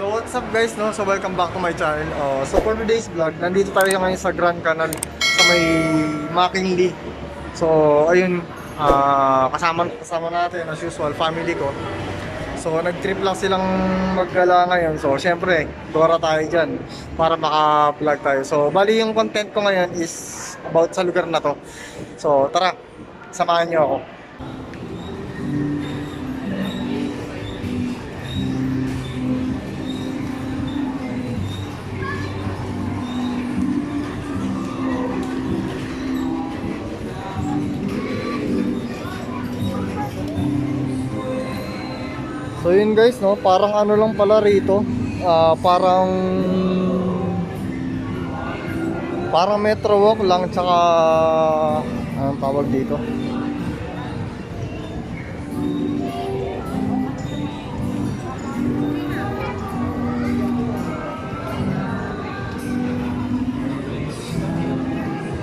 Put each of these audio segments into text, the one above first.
So what's up guys, no? So welcome back to my channel. So for today's vlog, nandito tayo ngayon sa Grand Canal sa may McKinley. So ayun, kasama natin as usual, family ko. So nag-trip lang silang maggala ngayon. So syempre, dora tayo dyan para maka-vlog tayo. So bali yung content ko ngayon is about sa lugar na to. So tara, samahan niyo ako. So yun guys, no, parang ano lang pala rito, parang Metro Walk lang, tsaka anong tawag dito,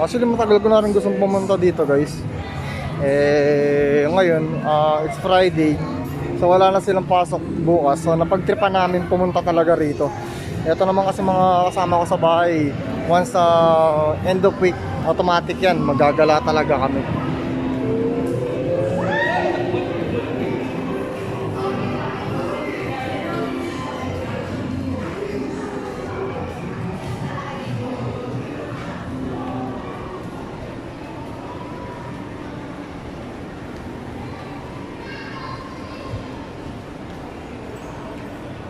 actually matagal ko na rin gustong pumunta dito guys. Ngayon, it's Friday. So wala na silang pasok bukas. So napagtripan namin pumunta talaga rito. Ito naman kasi mga kasama ko sa bahay. Once end of week, automatic yan. Magagala talaga kami.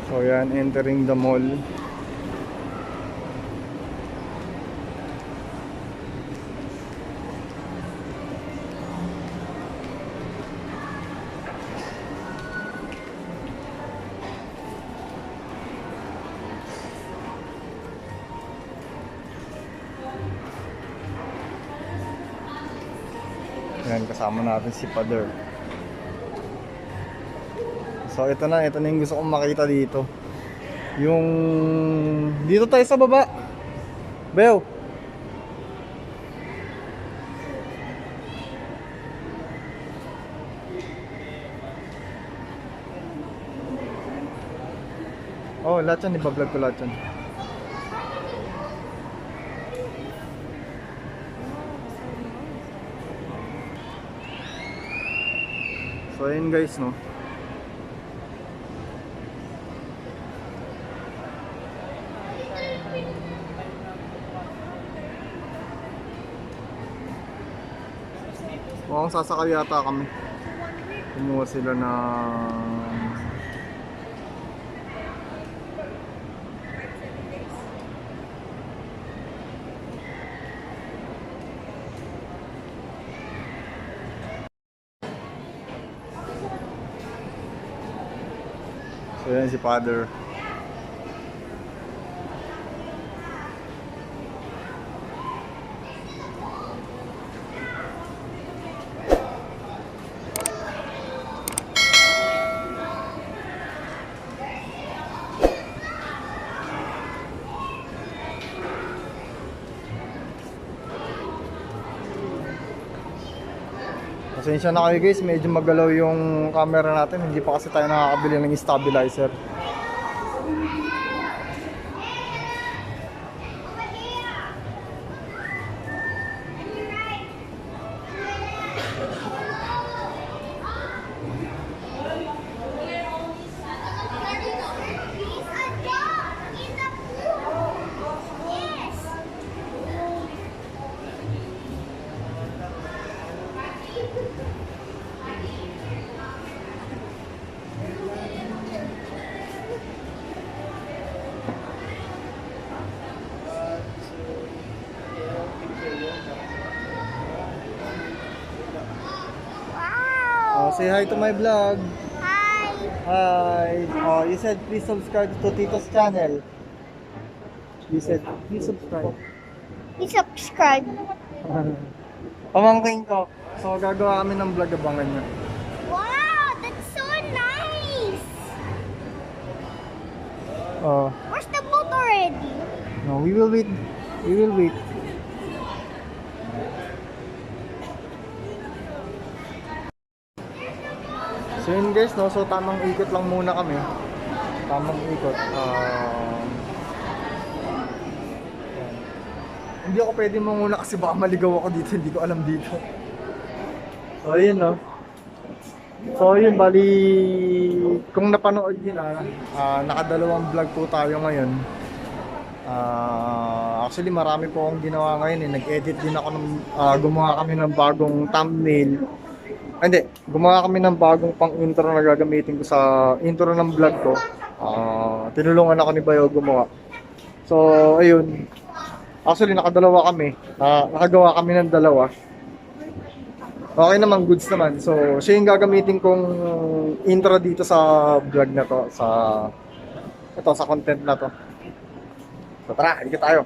So yan, entering the mall. Yan, kasama natin si Father. So ito na yung gusto kong makita dito. Yung dito tayo sa baba. Beo. Oh, lahat yan, iba-vlog ko lahat yan. So ayun guys, no. Mukhang sasakay yata kami. Kumuha sila na so yan si Father. Pasensya na kayo guys, medyo magalaw yung camera natin. Hindi pa kasi tayo nakakabili ng stabilizer. Say hi to my vlog. Hi. Hi. You said please subscribe to Tito's channel. You said please subscribe. Please subscribe. Pamangkin ko. So gagawa kami ng vlog, abangan nyo. Wow, that's so nice. Where's the boat already? No, we will wait. We will wait. So yun guys, no? So tamang ikot lang muna kami. Tamang ikot. Hindi ako pwede manguna kasi baka maligaw ako dito. Hindi ko alam dito. So, ayun, no? So, yun, bali, kung napanood yun, nakadalawang vlog po tayo ngayon. Actually, marami po akong ginawa ngayon. Nag-edit din ako ng, gumawa kami ng bagong thumbnail. Hindi, gumawa kami ng bagong pang-intro na gagamitin ko sa intro ng vlog ko. Tinulungan ako ni Bayo gumawa. So, ayun. Actually, nakadalawa kami. Nakagawa kami ng dalawa. Okay naman, goods naman. So, siya yung gagamitin kong intro dito sa vlog na to. Sa content na to. So, tara, ikot tayo.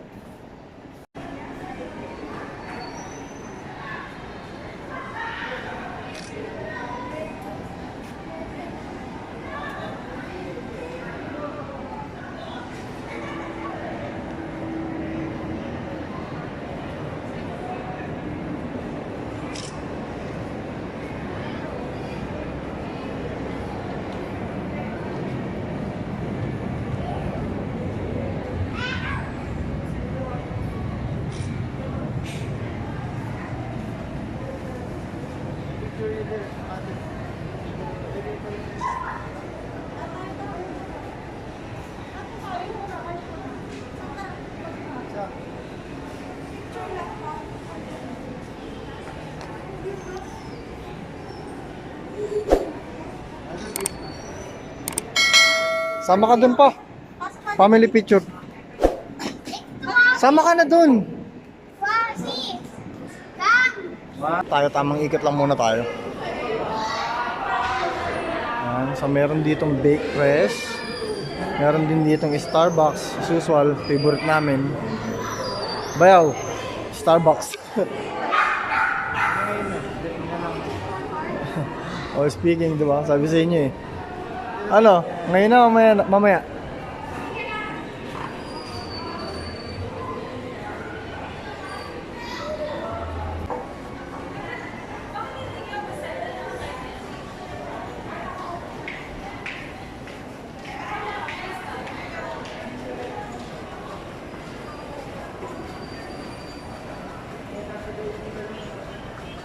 Sama ka dun pa. Family picture. Sama ka na dun. Tayo, tamang ikot lang muna tayo. Yan. So meron ditong bake press. Meron din ditong Starbucks. As usual, favorite namin. Bayaw, Starbucks. Oh, speaking, diba? Sabi sa inyo eh. Ano? Ngayon na, mamaya.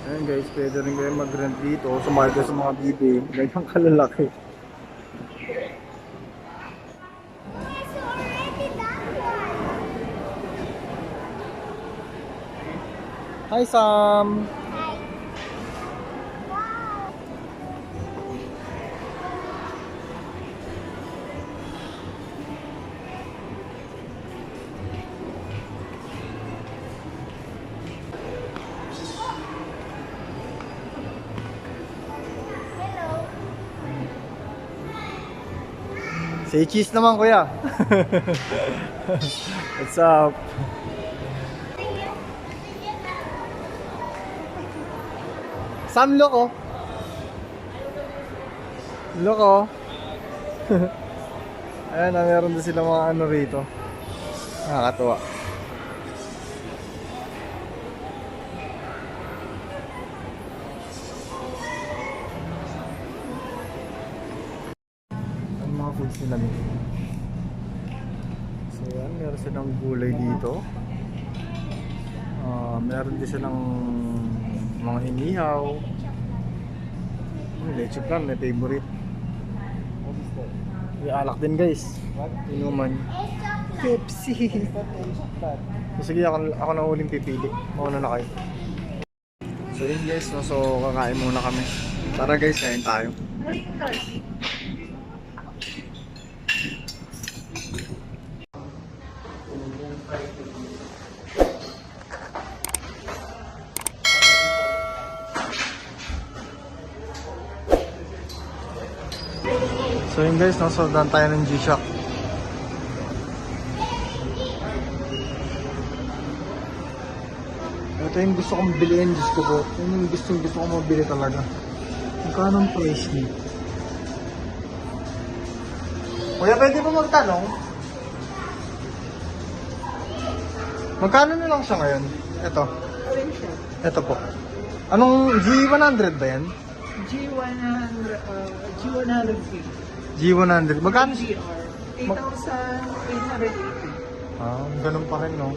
Ayan guys, pwede rin kayo mag-rent dito. Sumakay kayo sa mga bibi. Ganyan kalalaki. Hi Sam! Say cheese naman kuya! What's up? Sam, loko. Loko. Ayan na, meron din sila mga ano rito. Nakakatuwa. Ano mga foods nila dito? So yan, meron silang gulay dito. Meron din silang mga inihaw. Leche plan, may favorite. May alak din guys. Inuman. Pepsi. So, sige, ako na uling pipili. Mauna na kayo. So yun guys, no? So kakain muna kami. Tara guys, kain tayo. So yun guys, nasodan tayo ng G-Shock. Ito yung gusto kong bilihin, Diyos ko po. Yun yung gusto kong mabili talaga. Magkano ang price niya? Kuya, pwede po magtanong? Magkano na lang siya ngayon? Ito. Ito po. Anong G100 ba yan? G100, G150. G100. Magkano? GR. 8,880. Ganun pa rin, no?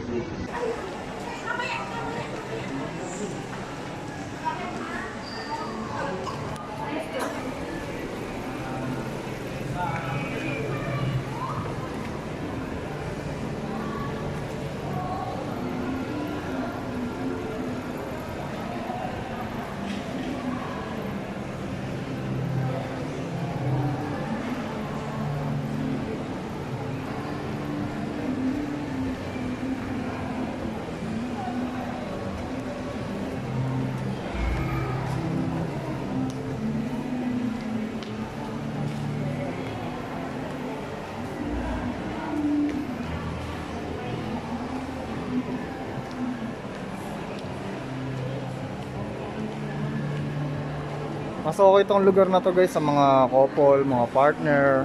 Mas okay itong lugar na to guys sa mga couple, mga partner.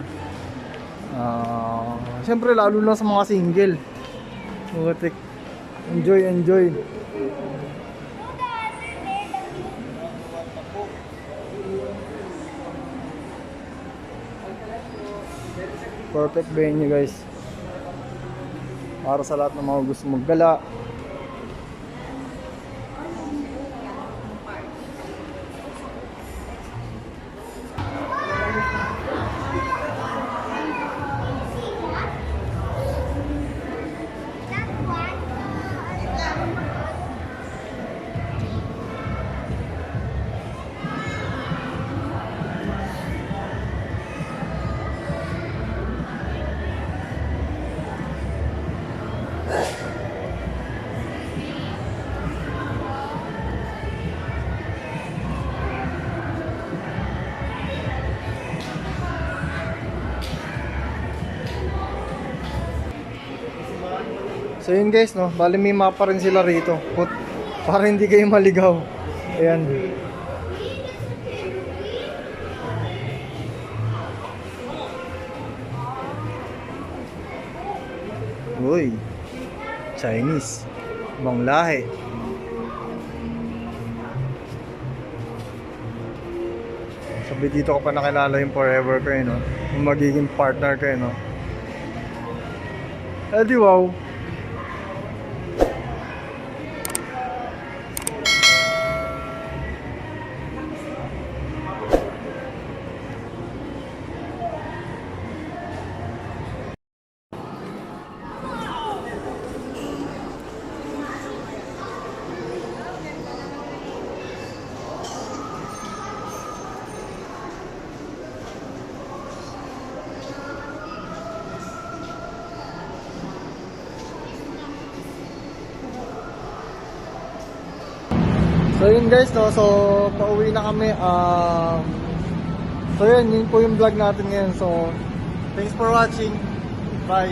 Siyempre lalo na sa mga single. Butik. Enjoy, enjoy. Perfect venue guys. Para sa lahat ng mga gusto maggala. So yun guys, no, bali may mapa rin sila rito para hindi kayo maligaw. Ayan. Uy, Chinese, ibang lahi. Sabi dito ko pa nakilala yung forever ko, no? Yung magiging partner ko, no? Eh di wow. So yun guys, no, so pauwi na kami. So yun po yung vlog natin ngayon. So thanks for watching. Bye.